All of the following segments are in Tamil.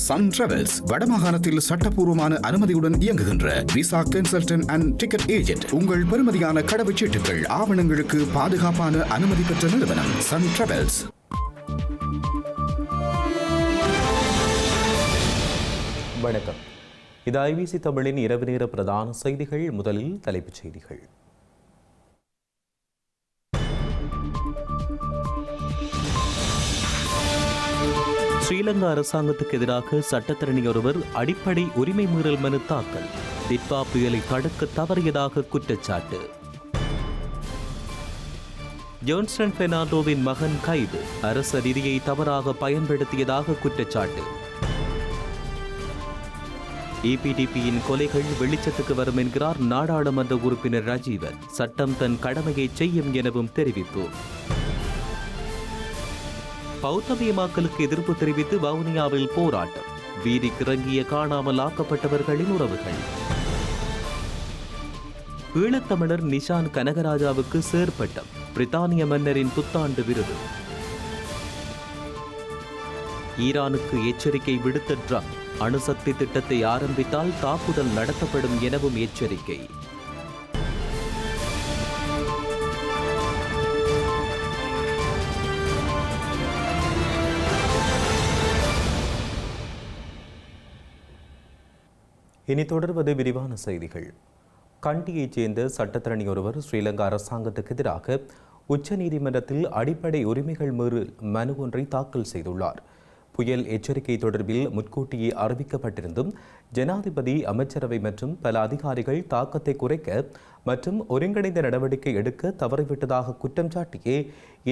சன் டிராவல்ஸ் வடமாகாணத்தில் சட்டப்பூர்வமான அனுமதியுடன் இயங்குகின்ற visa consultant and ticket agent. உங்கள் பெறுமதியான கடவுச்சீட்டுகள் ஆவணங்களுக்கு பாதுகாப்பான அனுமதி பெற்ற நிறுவனம் சன் டிராவல்ஸ். வணக்கம். இது ஐபிசி தமிழின் இரவு நேர பிரதான செய்திகள். முதலில் தலைப்புச் செய்திகள். ஸ்ரீலங்கா அரசாங்கத்துக்கு எதிராக சட்டத்தரணி ஒருவர் அடிப்படை உரிமை மீறல் மனு தாக்கல். டிட்வா புயலை தடுக்க தவறியதாக குற்றச்சாட்டு. ஜோன்ஸ்டன் பெர்னாண்டோவின் மகன் கைது. அரச நிதியை தவறாக பயன்படுத்தியதாக குற்றச்சாட்டு. EPDPயின் கொலைகள் வெளிச்சத்துக்கு வரும் என்கிறார் நாடாளுமன்ற உறுப்பினர் ராஜீவன். சட்டம் தன் கடமையை செய்யும் எனவும் தெரிவிப்பு. பௌத்தமயமாக்கலுக்கு எதிர்ப்பு தெரிவித்து வவுனியாவில் போராட்டம். வீதிக்கு இறங்கிய காணாமல் ஆக்கப்பட்டவர்களின் உறவுகள். ஈழத்தமிழர் நிஷான் கனகராஜாவுக்கு சேர்பட்டம். பிரித்தானிய மன்னரின் புத்தாண்டு விருது. ஈரானுக்கு எச்சரிக்கை விடுத்த ட்ரம்ப். அணுசக்தி திட்டத்தை ஆரம்பித்தால் தாக்குதல் நடத்தப்படும் எனவும் எச்சரிக்கை. இனி தொடர்வது விரிவான செய்திகள். கண்டியைச் சேர்ந்த சட்டத்தரணி ஒருவர் ஸ்ரீலங்கா அரசாங்கத்துக்கு எதிராக உச்சநீதிமன்றத்தில் அடிப்படை உரிமைகள் மீறல் மனு ஒன்றை தாக்கல் செய்துள்ளார். புயல் எச்சரிக்கை தொடர்பில் முன்கூட்டியே அறிவிக்கப்பட்டிருந்தும் ஜனாதிபதி, அமைச்சரவை மற்றும் பல அதிகாரிகள் தாக்கத்தை குறைக்க மற்றும் ஒருங்கிணைந்த நடவடிக்கை எடுக்க தவறிவிட்டதாக குற்றம் சாட்டியே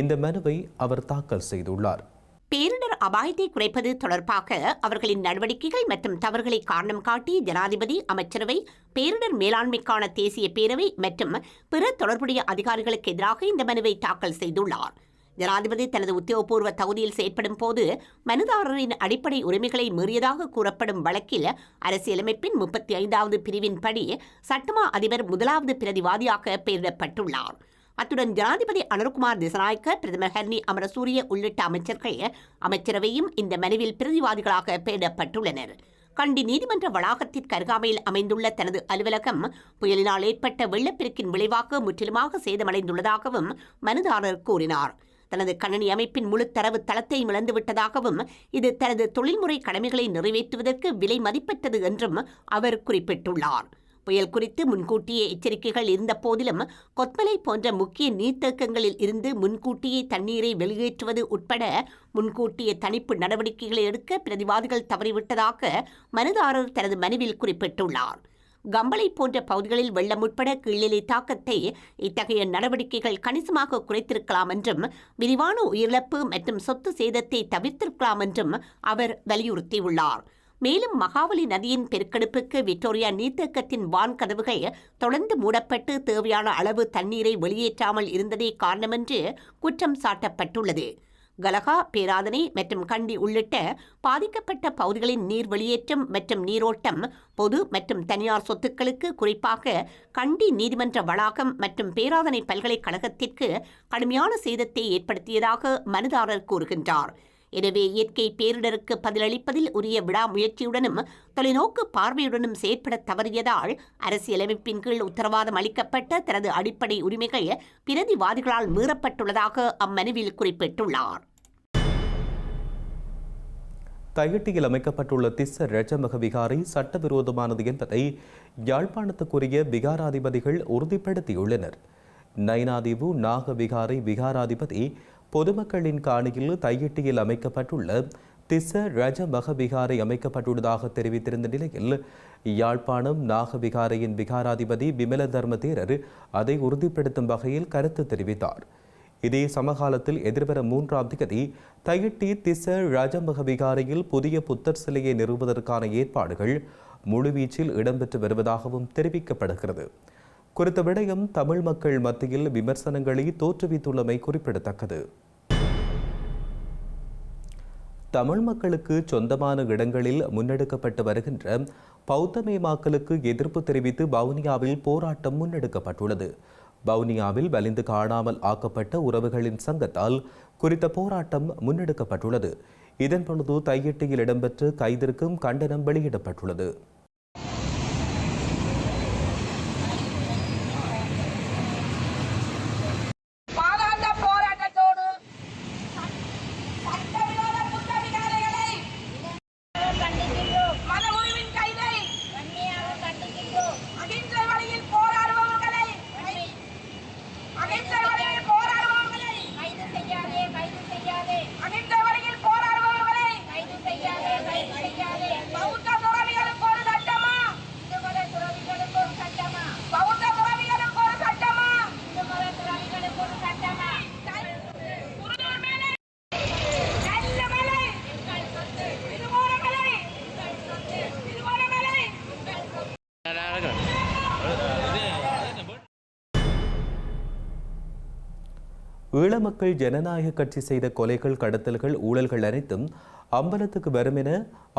இந்த மனுவை அவர் தாக்கல் செய்துள்ளார். பேரிடர் அபாயத்தை குறைப்பது தொடர்பாக அவர்களின் நடவடிக்கைகள் மற்றும் தவறுகளை காரணம் காட்டி ஜனாதிபதி, அமைச்சரவை, பேரிடர் மேலாண்மைக்கான தேசிய பேரவை மற்றும் பிற தொடர்புடைய அதிகாரிகளுக்கு எதிராக இந்த மனுவை தாக்கல் செய்துள்ளார். ஜனாதிபதி தனது உத்தியோகபூர்வ தகுதியில் செயற்படும் போது மனுதாரரின் அடிப்படை உரிமைகளை மீறியதாக கூறப்படும் வழக்கில் அரசியலமைப்பின் 35வது பிரிவின் படி சட்டமா அதிபர் முதலாவது பிரதிவாதியாக பெயரிடப்பட்டுள்ளார். அத்துடன் ஜனாதிபதி அனுர்குமார் திசாநாயக்க, பிரதமர் ஹர்னி அமரசூரிய உள்ளிட்ட அமைச்சர்கள் அமைச்சரவையும் இந்த மனுவில் பிரதிவாதிகளாக பெயரிடப்பட்டுள்ளனர். கண்டி நீதிமன்ற வளாகத்திற்கு அருகாமையில் அமைந்துள்ள தனது அலுவலகம் புயலினால் ஏற்பட்ட வெள்ளப்பெருக்கின் விளைவாக முற்றிலுமாக சேதமடைந்துள்ளதாகவும் மனுதாரர் கூறினார். தனது கணனி அமைப்பின் முழு தரவு தளத்தை இழந்துவிட்டதாகவும் இது தனது தொழில்முறை கடமைகளை நிறைவேற்றுவதற்கு விலை மதிப்பற்றது என்றும் அவர் குறிப்பிட்டுள்ளார். புயல் குறித்து முன்கூட்டியே எச்சரிக்கைகள் இருந்த போதிலும் கொத்மலை போன்ற முக்கிய நீர்த்தேக்கங்களில் இருந்து முன்கூட்டியே தண்ணீரை வெளியேற்றுவது உட்பட முன்கூட்டிய தணிப்பு நடவடிக்கைகளை எடுக்க பிரதிவாதிகள் தவறிவிட்டதாக மனுதாரர் தனது மனுவில் குறிப்பிட்டுள்ளார். கம்பளை போன்ற பகுதிகளில் வெள்ளம் உட்பட கீழ்நிலை தாக்கத்தை இத்தகைய நடவடிக்கைகள் கணிசமாக குறைத்திருக்கலாம் என்றும் விரிவான உயிரிழப்பு மற்றும் சொத்து சேதத்தை தவிர்த்திருக்கலாம் என்றும் அவர் வலியுறுத்தியுள்ளார். மேலும் மகாவலி நதியின் பெருக்கெடுப்புக்கு விக்டோரியா நீர்த்தேக்கத்தின் வான்கதவுகள் தொடர்ந்து மூடப்பட்டு தேவையான அளவு தண்ணீரை வெளியேற்றாமல் இருந்ததே காரணமென்று குற்றம் சாட்டப்பட்டுள்ளது. கலகா, பேராதனை மற்றும் கண்டி உள்ளிட்ட பாதிக்கப்பட்ட பகுதிகளின் நீர் வெளியேற்றம் மற்றும் நீரோட்டம் பொது மற்றும் தனியார் சொத்துக்களுக்கு, குறிப்பாக கண்டி நீதிமன்ற வளாகம் மற்றும் பேராதனை பல்கலைக்கழகத்திற்கு கடுமையான சேதத்தை ஏற்படுத்தியதாக மனுதாரர் கூறுகின்றார். எனவே இயற்கை பேரிடருக்கு பதிலளிப்பதில் உரிய விடாமுயற்சியுடனும் தொலைநோக்கு பார்வையுடனும் செயற்பட தவறியதால் அரசியலமைப்பின் கீழ் உத்தரவாதம் அளிக்கப்பட்ட தனது அடிப்படை உரிமைகள் பிரதிவாதிகளால் மீறப்பட்டுள்ளதாக அம்மனுவில் குறிப்பிட்டுள்ளார். தையிட்டியில் அமைக்கப்பட்டுள்ள திஸ்ஸ ரஜமக விகாரை சட்டவிரோதமானது என்பதை யாழ்ப்பாணத்துக்குரிய விகாராதிபதிகள் உறுதிப்படுத்தியுள்ளனர். நைனாதீவு நாக விகாரை விகாராதிபதி பொதுமக்களின் காணியில் தையிட்டியில் அமைக்கப்பட்டுள்ள திஸ்ஸ ரஜமக விகாரை அமைக்கப்பட்டுள்ளதாக தெரிவித்திருந்த நிலையில் யாழ்ப்பாணம் நாக விகாரையின் விகாராதிபதி விமல தர்ம தேரர் அதை உறுதிப்படுத்தும் வகையில் கருத்து தெரிவித்தார். இதே சமகாலத்தில் எதிர்வரும் 3ஆம் தேதி தையிட்டி திஸ்ஸ ரஜமக விகாரையில் புதிய புத்தர் சிலையை நிறுவுவதற்கான ஏற்பாடுகள் முழுவீச்சில் இடம்பெற்று வருவதாகவும் தெரிவிக்கப்படுகிறது. குறித்த விடயம் தமிழ் மக்கள் மத்தியில் விமர்சனங்களை தோற்றுவித்துள்ளமை குறிப்பிடத்தக்கது. தமிழ் மக்களுக்கு சொந்தமான இடங்களில் முன்னெடுக்கப்பட்டு வருகின்ற பௌத்தமயமாக்கலுக்கு எதிர்ப்பு தெரிவித்து வவுனியாவில் போராட்டம் முன்னெடுக்கப்பட்டுள்ளது. வவுனியாவில் வலிந்து காணாமல் ஆக்கப்பட்ட உறவுகளின் சங்கத்தால் குறித்த போராட்டம் முன்னெடுக்கப்பட்டுள்ளது. இதன்பொழுது தையிட்டியில் இடம்பெற்ற கைதிற்கும் கண்டனம் வெளியிடப்பட்டுள்ளது. ஈழமக்கள் ஜனநாயக கட்சி செய்த கொலைகள், கடத்தல்கள், ஊழல்கள் அனைத்தும் அம்பலத்துக்கு வரும் என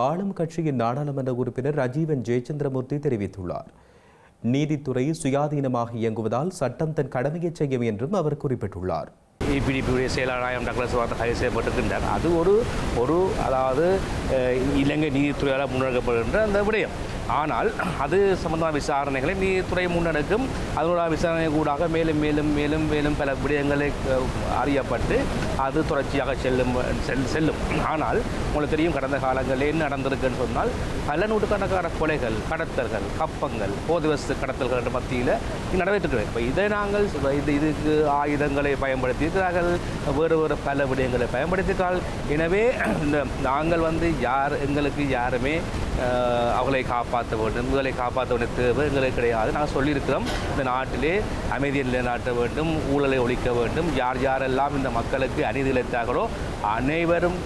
ஆளும் கட்சியின் நாடாளுமன்ற உறுப்பினர் ரஜீவன் ஜெயச்சந்திரமூர்த்தி தெரிவித்துள்ளார். நீதித்துறை சுயாதீனமாக இயங்குவதால் சட்டம் தன் கடமையை செய்யும் என்றும் அவர் குறிப்பிட்டுள்ளார். EPDP செயலாளர் டக்ளஸ் வார்த்தை கைது செய்யப்பட்டிருக்கின்றார். அது ஒரு அதாவது இலங்கை நீதித்துறையால் முன்னெடுக்கப்படுகின்ற அந்த விடயம். ஆனால் அது சம்பந்தமான விசாரணைகளை நீதித்துறை முன்னெடுக்கும். அதனோட விசாரணை கூடாக மேலும் மேலும் மேலும் மேலும் பல விடயங்களை அறியப்பட்டு அது தொடர்ச்சியாக செல்லும். ஆனால் உங்களுக்கு தெரியும், கடந்த காலங்களில் என்ன நடந்திருக்குன்னு சொன்னால் பல நூற்றுக்கணக்கான கொலைகள், கடத்தல்கள், கப்பங்கள், போதைவஸ்து கடத்தல்கள் மத்தியில் நடைபெற்றிருக்கிறது. இப்போ இதை நாங்கள் இதுக்கு ஆயுதங்களை பயன்படுத்தியிருக்கிறார்கள், வேறு பல விடயங்களை பயன்படுத்தியிருக்கிறார்கள். எனவே நாங்கள் எங்களுக்கு யாருமே அவர்களை காப்பாற்ற வேண்டும், உங்களை காப்பாற்ற வேண்டிய தேவை எங்களுக்கு கிடையாது. நாங்கள் சொல்லியிருக்கிறோம், இந்த நாட்டிலே அமைதியை நிலைநாட்ட வேண்டும், ஊழலை ஒழிக்க வேண்டும். யாரெல்லாம் இந்த மக்களுக்கு அநீதி இழைத்தார்களோ அனைவரும்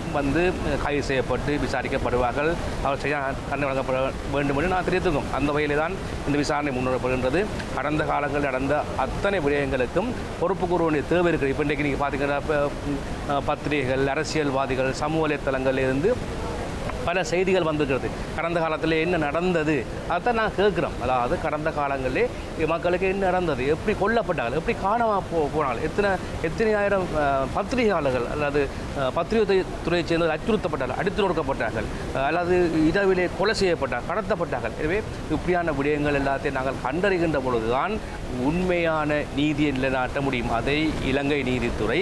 கைது செய்யப்பட்டு விசாரிக்கப்படுவார்கள். அவர் செய்ய தண்டனை வழங்கப்பட வேண்டும் என்று நான் தெரிவித்துக்கோம். அந்த வகையிலே தான் இந்த விசாரணை முன்னெடுக்கப்படுகின்றது. கடந்த காலங்களில் நடந்த அத்தனை விடயங்களுக்கும் பொறுப்பு கூற வேண்டிய தேவை இருக்குது. இப்போ இன்றைக்கு நீங்கள் பார்த்தீங்கன்னா பத்திரிகைகள், அரசியல்வாதிகள், சமூக வலைத்தளங்களிலிருந்து பல செய்திகள் வந்திருக்கிறது. கடந்த காலத்தில் என்ன நடந்தது அதைத்தான் நான் கேட்குறோம். அதாவது கடந்த காலங்களிலே மக்களுக்கு என்ன நடந்தது, எப்படி கொல்லப்பட்டார்கள், எப்படி காணாமல் போனார்கள், எத்தனை ஆயிரம் பத்திரிகையாளர்கள் அல்லது பத்திரிகை துறையைச் சேர்ந்தவர்கள் அச்சுறுத்தப்பட்டார்கள், அடித்து நொடுக்கப்பட்டார்கள், அல்லது இரவிலே கொலை செய்யப்பட்டார்கள், கடத்தப்பட்டார்கள். எனவே இப்படியான விடயங்கள் எல்லாத்தையும் நாங்கள் கண்டறிகின்ற பொழுதுதான் உண்மையான நீதியை நிலைநாட்ட முடியும். அதை இலங்கை நீதித்துறை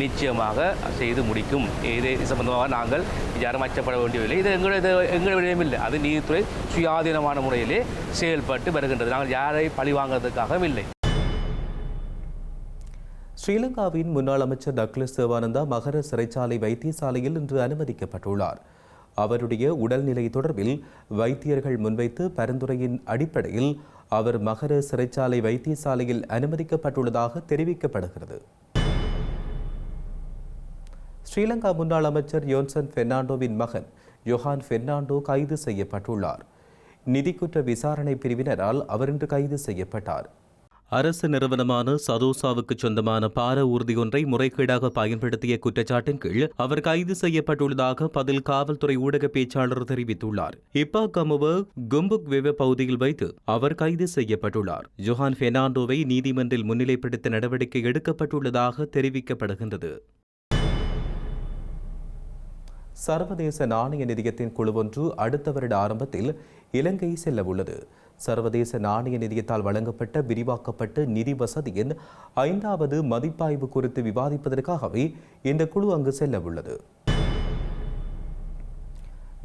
நிச்சயமாக செய்து முடிக்கும். இது சம்பந்தமாக நாங்கள் யாரும் அச்சப்பட வேண்டியதில்லை. இது எங்களுடைய விடயம் இல்லை. அது நீதித்துறை சுயாதீனமான முறையிலே செயல்பட்டு வருகின்றது. நாங்கள் யாரை பழிவாங்கிறதுக்காக இல்லை. ஸ்ரீலங்காவின் முன்னாள் அமைச்சர் டக்ளஸ் தேவானந்தா மகர சிறைச்சாலை வைத்தியசாலையில் இன்று அனுமதிக்கப்பட்டுள்ளார். அவருடைய உடல்நிலை தொடர்பில் வைத்தியர்கள் முன்வைத்து பரிந்துரையின் அடிப்படையில் அவர் மகர சிறைச்சாலை வைத்தியசாலையில் அனுமதிக்கப்பட்டுள்ளதாக தெரிவிக்கப்படுகிறது. ஸ்ரீலங்கா முன்னாள் அமைச்சர் யோன்சன் பெர்னாண்டோவின் மகன் யோஹான் பெர்னாண்டோ கைது செய்யப்பட்டுள்ளார். நிதிக்குற்ற விசாரணை பிரிவினரால் அவர் இன்று கைது செய்யப்பட்டார். அரசு நிறுவனமான சதோசாவுக்கு சொந்தமான பார ஊர்தி ஒன்றை முறைகேடாக பயன்படுத்திய குற்றச்சாட்டின் கீழ் அவர் கைது செய்யப்பட்டுள்ளதாக பதில் காவல்துறை ஊடக பேச்சாளர் தெரிவித்துள்ளார். இப்பா கமுவ கும்புக் வெவ பகுதியில் வைத்து அவர் கைது செய்யப்பட்டுள்ளார். ஜொஹான் பெர்னாண்டோவை நீதிமன்றில் முன்னிலைப்படுத்த நடவடிக்கை எடுக்கப்பட்டுள்ளதாக தெரிவிக்கப்படுகின்றது. சர்வதேச நாணய நிதியத்தின் குழு ஒன்று அடுத்த வருட ஆரம்பத்தில் இலங்கை செல்ல உள்ளது. சர்வதேச நாணய நிதியத்தால் வழங்கப்பட்ட விரிவாக்கப்பட்ட நிதி வசதியின் 5வது மதிப்பாய்வு குறித்து விவாதிப்பதற்காகவே இந்த குழு அங்கு செல்ல உள்ளது.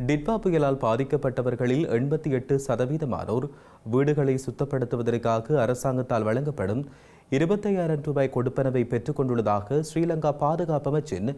டிட்வா புயலால் பாதிக்கப்பட்டவர்களில் 88% வீடுகளை சுத்தப்படுத்துவதற்காக அரசாங்கத்தால் வழங்கப்படும் 25,000 ரூபாய் கொடுப்பனவை பெற்றுக் கொண்டுள்ளதாக ஸ்ரீலங்கா பாதுகாப்பு அமைச்சின்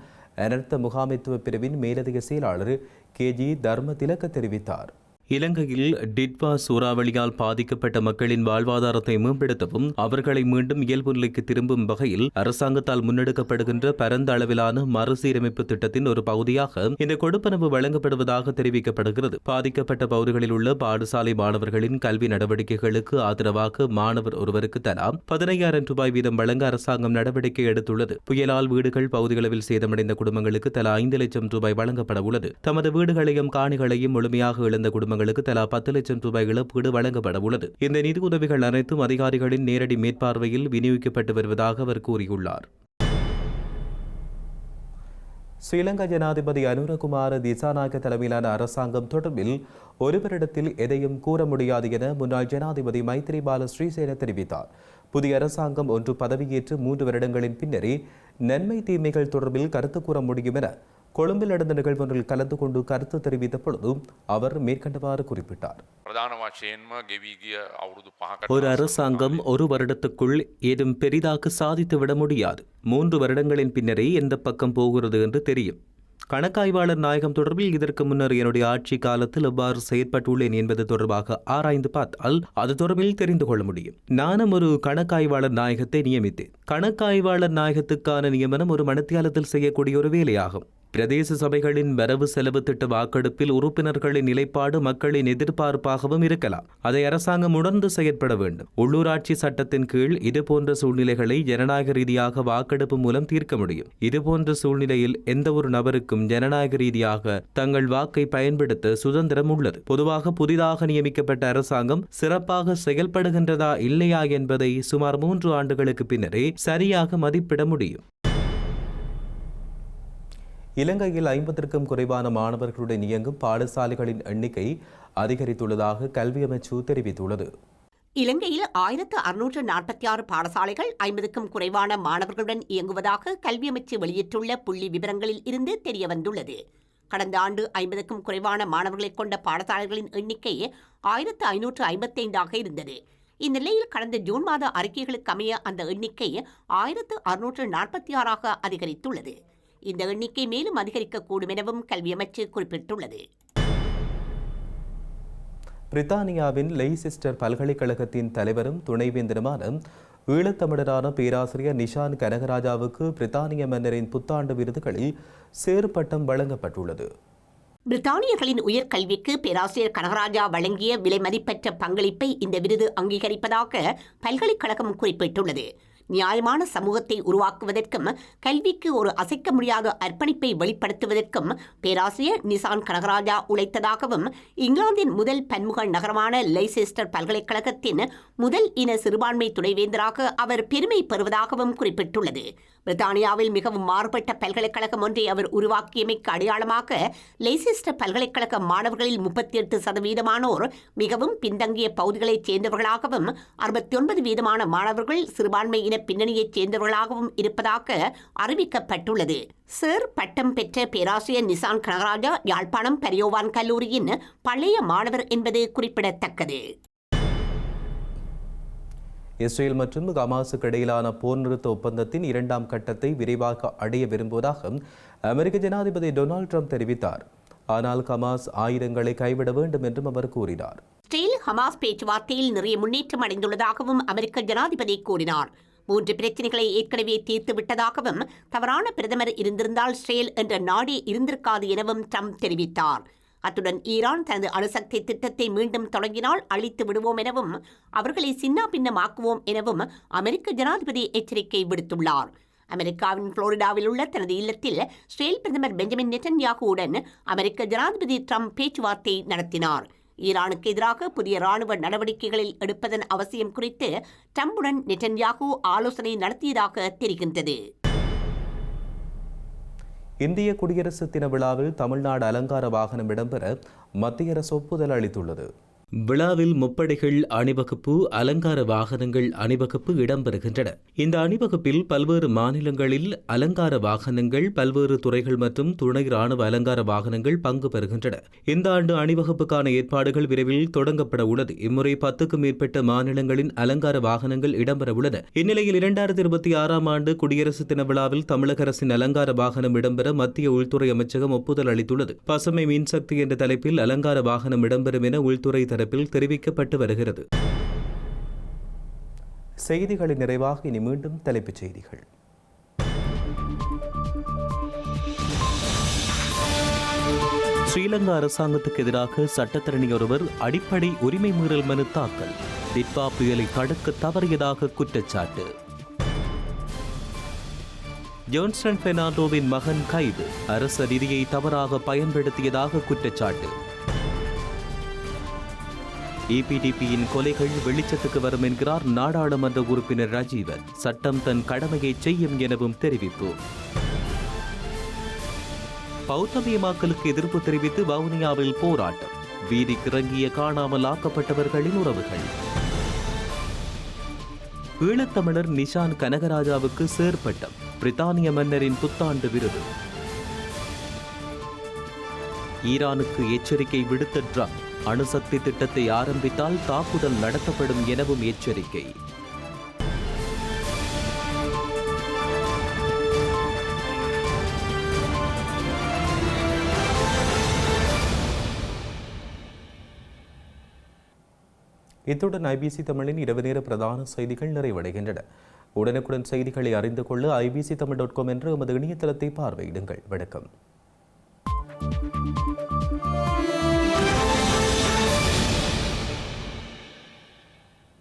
அனர்த்த முகாமைத்துவ பிரிவின் மேலதிக செயலாளர் KG தர்மதிலக தெரிவித்தார். இலங்கையில் டிட்வா சூறாவளியால் பாதிக்கப்பட்ட மக்களின் வாழ்வாதாரத்தை மேம்படுத்தவும் அவர்களை மீண்டும் இயல்பு நிலைக்கு திரும்பும் வகையில் அரசாங்கத்தால் முன்னெடுக்கப்படுகின்ற பரந்த அளவிலான மறுசீரமைப்பு திட்டத்தின் ஒரு பகுதியாக இந்த கொடுப்பனவு வழங்கப்படுவதாக தெரிவிக்கப்படுகிறது. பாதிக்கப்பட்ட பகுதிகளில் உள்ள பாடசாலை மாணவர்களின் கல்வி நடவடிக்கைகளுக்கு ஆதரவாக மாணவர் ஒருவருக்கு தலா 15,000 ரூபாய் வீதம் வழங்க அரசாங்கம் நடவடிக்கை எடுத்துள்ளது. புயலால் வீடுகள் பகுதிகளவில் சேதமடைந்த குடும்பங்களுக்கு தலா 5 லட்சம் ரூபாய் வழங்கப்பட உள்ளது. தமது வீடுகளையும் காணிகளையும் முழுமையாக இழந்த குடும்பங்களுக்கு தலா 10 லட்சம் ரூபாய் இழப்பீடு வழங்கப்பட உள்ளது. இந்த நிதி உதவிகள் அனைத்தும் அதிகாரிகளின் நேரடி மேற்பார்வையில் விநியோகிக்கப்பட்டு வருவதாக அவர் கூறியுள்ளார். ஸ்ரீலங்கா ஜனாதிபதி அனுரகுமார திசாநாயக்க தலைமையிலான அரசாங்கம் தொடர்பில் ஒரு வருடத்தில் எதையும் கூற முடியாது என முன்னாள் ஜனாதிபதி மைத்ரிபால ஸ்ரீசேன தெரிவித்தார். புதிய அரசாங்கம் ஒன்று பதவியேற்று 3 வருடங்களின் பின்னரே நன்மை தீமைகள் தொடர்பில் கருத்து கூற முடியும் என கொழும்பில் நடந்த நிகழ்வொன்றில் கலந்து கொண்டு கருத்து தெரிவித்த பொழுதும் அவர் மேற்கண்டவாறு குறிப்பிட்டார். ஒரு அரசாங்கம் ஒரு வருடத்துக்குள் ஏதும் பெரிதாக சாதித்துவிட முடியாது. 3 வருடங்களின் பின்னரே எந்த பக்கம் போகிறது என்று தெரியும். கணக்காய்வாளர் நாயகம் தொடர்பில் இதற்கு முன்னர் என்னுடைய ஆட்சி காலத்தில் எவ்வாறு செயற்பட்டுள்ளேன் என்பது தொடர்பாக ஆராய்ந்து பார்த்தால் அது தொடர்பில் தெரிந்து கொள்ள முடியும். நானும் ஒரு கணக்காய்வாளர் நாயகத்தை நியமித்தேன். கணக்காய்வாளர் நாயகத்துக்கான நியமனம் ஒரு மணித்தியாலத்தில் செய்யக்கூடிய ஒரு வேலையாகும். பிரதேச சபைகளின் வரவு செலவு திட்ட வாக்கெடுப்பில் உறுப்பினர்களின் நிலைப்பாடு மக்களின் எதிர்பார்ப்பாகவும் இருக்கலாம். அதை அரசாங்கம் உணர்ந்து செயற்பட வேண்டும். உள்ளூராட்சி சட்டத்தின் கீழ் இதுபோன்ற சூழ்நிலைகளை ஜனநாயக ரீதியாக வாக்கெடுப்பு மூலம் தீர்க்க முடியும். இதுபோன்ற சூழ்நிலையில் எந்த ஒரு நபருக்கும் ஜனநாயக ரீதியாக தங்கள் வாக்கை பயன்படுத்த சுதந்திரம் உள்ளது. பொதுவாக புதிதாக நியமிக்கப்பட்ட அரசாங்கம் சிறப்பாக செயல்படுகின்றதா இல்லையா என்பதை சுமார் 3 ஆண்டுகளுக்கு பின்னரே சரியாக மதிப்பிட முடியும். இலங்கையில் 50க்கும் குறைவான மாணவர்களுடன் இயங்கும் பாடசாலைகளின் எண்ணிக்கை அதிகரித்துள்ளதாக கல்வி அமைச்சு தெரிவித்துள்ளது. இலங்கையில் 1646 பாடசாலைகள் 50க்கும் குறைவான மாணவர்களுடன் இயங்குவதாக கல்வி அமைச்சு வெளியிட்டுள்ள புள்ளி விவரங்களில் இருந்து தெரியவந்துள்ளது. கடந்த ஆண்டு 50க்கும் குறைவான மாணவர்களை கொண்ட பாடசாலைகளின் எண்ணிக்கை 1555ஆக இருந்தது. இந்நிலையில் கடந்த ஜூன் மாத அறிக்கைகளுக்கு அமைய அந்த எண்ணிக்கை 1646ஆக அதிகரித்துள்ளது. இந்த எண்ணிக்கை மேலும் அதிகரிக்கக்கூடும் எனவும் கல்வி அமைச்சு குறிப்பிட்டுள்ளது. பிரித்தானியாவின் லெய்செஸ்டர் பல்கலைக்கழகத்தின் தலைவரும் துணைவேந்தருமான ஈழத்தமிழரான பேராசிரியர் நிஷான் கனகராஜாவுக்கு பிரித்தானிய மன்னரின் புத்தாண்டு விருதுகளில் சேறுபட்டம் வழங்கப்பட்டுள்ளது. பிரித்தானியர்களின் உயர்கல்விக்கு பேராசிரியர் கனகராஜா வழங்கிய விலை மதிப்பற்ற பங்களிப்பை இந்த விருது அங்கீகரிப்பதாக பல்கலைக்கழகம் குறிப்பிட்டுள்ளது. நியாயமான சமூகத்தை உருவாக்குவதற்கும் கல்விக்கு ஒரு அசைக்க முடியாத அர்ப்பணிப்பை வெளிப்படுத்துவதற்கும் பேராசிரியர் நிஷான் கனகராஜா உழைத்ததாகவும் இங்கிலாந்தின் முதல் பன்முக நகரமான லெய்செஸ்டர் பல்கலைக்கழகத்தின் முதல் இன சிறுபான்மை துணைவேந்தராக அவர் பெருமை பெறுவதாகவும் குறிப்பிட்டுள்ளது. பிரித்தானியாவில் மிகவும் மாறுபட்ட பல்கலைக்கழகம் ஒன்றை அவர் உருவாக்கியமைக்கு அடையாளமாக லெய்செஸ்டர் பல்கலைக்கழக மாணவர்களில் 38% மிகவும் பின்தங்கிய பகுதிகளைச் சேர்ந்தவர்களாகவும் 69% மாணவர்கள் சிறுபான்மை இன பின்னணியைச் சேர்ந்தவர்களாகவும் இருப்பதாக அறிவிக்கப்பட்டுள்ளது. சர் பட்டம் பெற்ற பேராசிரியர் நிஷான் கனகராஜா யாழ்ப்பாணம் பரியோவான் கல்லூரியின் பழைய மாணவர் என்பது குறிப்பிடத்தக்கது. இஸ்ரேல் மற்றும் ஹமாஸுக்கு இடையிலான போர் நிறுத்த ஒப்பந்தத்தின் 2ஆம் கட்டத்தை விரைவாக அடைய விரும்புவதாக அமெரிக்க ஜனாதிபதி டொனால்ட் ட்ரம்ப் தெரிவித்தார். ஆனால் ஹமாஸ் ஆயுதங்களை கைவிட வேண்டும் என்றும் அவர் கூறினார். இஸ்ரேல் ஹமாஸ் பேச்சுவார்த்தையில் நிறைய முன்னேற்றம் அடைந்துள்ளதாகவும் அமெரிக்க ஜனாதிபதி கூறினார். 3 பிரச்சினைகளை ஏற்கனவே தீர்த்து விட்டதாகவும் தவறான பிரதமர் இருந்திருந்தால் இஸ்ரேல் என்ற நாடே இருந்திருக்காது எனவும் ட்ரம்ப் தெரிவித்தார். அத்துடன் ஈரான் தனது அணுசக்தி திட்டத்தை மீண்டும் தொடங்கினால் அழித்து விடுவோம் எனவும் அவர்களை சின்னாபின்னமாக்குவோம் எனவும் அமெரிக்க ஜனாதிபதி எச்சரிக்கை விடுத்துள்ளார். அமெரிக்காவின் புளோரிடாவில் உள்ள தனது இல்லத்தில் இஸ்ரேல் பிரதமர் பெஞ்சமின் நெட்டன்யாகுவுடன் அமெரிக்க ஜனாதிபதி ட்ரம்ப் பேச்சுவார்த்தை நடத்தினார். ஈரானுக்கு எதிராக புதிய ராணுவ நடவடிக்கைகளில் எடுப்பதன் அவசியம் குறித்து ட்ரம்புடன் நெட்டன்யாகு ஆலோசனை நடத்தியதாக தெரிகின்றது. இந்திய குடியரசு தின விழாவில் தமிழ்நாடு அலங்கார வாகனம் இடம்பெற மத்திய அரசு ஒப்புதல் அளித்துள்ளது. விழாவில் முப்படைகள் அணிவகுப்பு, அலங்கார வாகனங்கள் அணிவகுப்பு இடம்பெறுகின்றன. இந்த அணிவகுப்பில் பல்வேறு மாநிலங்களில் அலங்கார வாகனங்கள், பல்வேறு துறைகள் மற்றும் துணை ராணுவ அலங்கார வாகனங்கள் பங்கு பெறுகின்றன. இந்த ஆண்டு அணிவகுப்புக்கான ஏற்பாடுகள் விரைவில் தொடங்கப்பட உள்ளது. இம்முறை 10க்கும் மேற்பட்ட மாநிலங்களின் அலங்கார வாகனங்கள் இடம்பெற உள்ளன. இந்நிலையில் 2026ஆம் ஆண்டு குடியரசு தின விழாவில் தமிழக அரசின் அலங்கார வாகனம் இடம்பெற மத்திய உள்துறை அமைச்சகம் ஒப்புதல் அளித்துள்ளது. பசுமை மின்சக்தி என்ற தலைப்பில் அலங்கார வாகனம் இடம்பெறும் என உள்துறை தரப்பில் தெரிவிக்கப்பட்டு வருகிறது. செய்திகளின் நிறைவாக இனி மீண்டும் தலைப்புச் செய்திகள். ஸ்ரீலங்கா அரசாங்கத்துக்கு எதிராக சட்டத்தரணி ஒருவர் அடிப்படை உரிமை மீறல் மனு தாக்கல். டிட்வா புயலை தடுக்க தவறியதாக குற்றச்சாட்டு. ஜோன்ஸ்டன் பெர்னாண்டோவின் மகன் கைது. அரசு நிதியை தவறாக பயன்படுத்தியதாக குற்றச்சாட்டு. EPDPயின் கொலைகள் வெளிச்சத்துக்கு வரும் என்கிறார் நாடாளுமன்ற உறுப்பினர் ராஜீவன். சட்டம் தன் கடமையை செய்யும் எனவும் தெரிவிப்பு. பௌத்தமயமாக்கலுக்கு எதிர்ப்பு தெரிவித்து வவுனியாவில் போராட்டம். வீதிக்கு இறங்கிய காணாமல் ஆக்கப்பட்டவர்களின் உறவுகள். ஈழத்தமிழர் நிஷான் கனகராஜாவுக்கு சேர்பட்டம். பிரித்தானிய மன்னரின் புத்தாண்டு விருது. ஈரானுக்கு எச்சரிக்கை விடுத்த ட்ரம்ப். அணுசக்தி திட்டத்தை ஆரம்பித்தால் தாக்குதல் நடத்தப்படும் எனவும் எச்சரிக்கை. இத்துடன் ஐபிசி தமிழின் இரவு நேர பிரதான செய்திகள் நிறைவடைகின்றன. உடனுக்குடன் செய்திகளை அறிந்து கொள்ள ibctamil.com என்ற எமது இணையதளத்தை பார்வையிடுங்கள். வணக்கம்.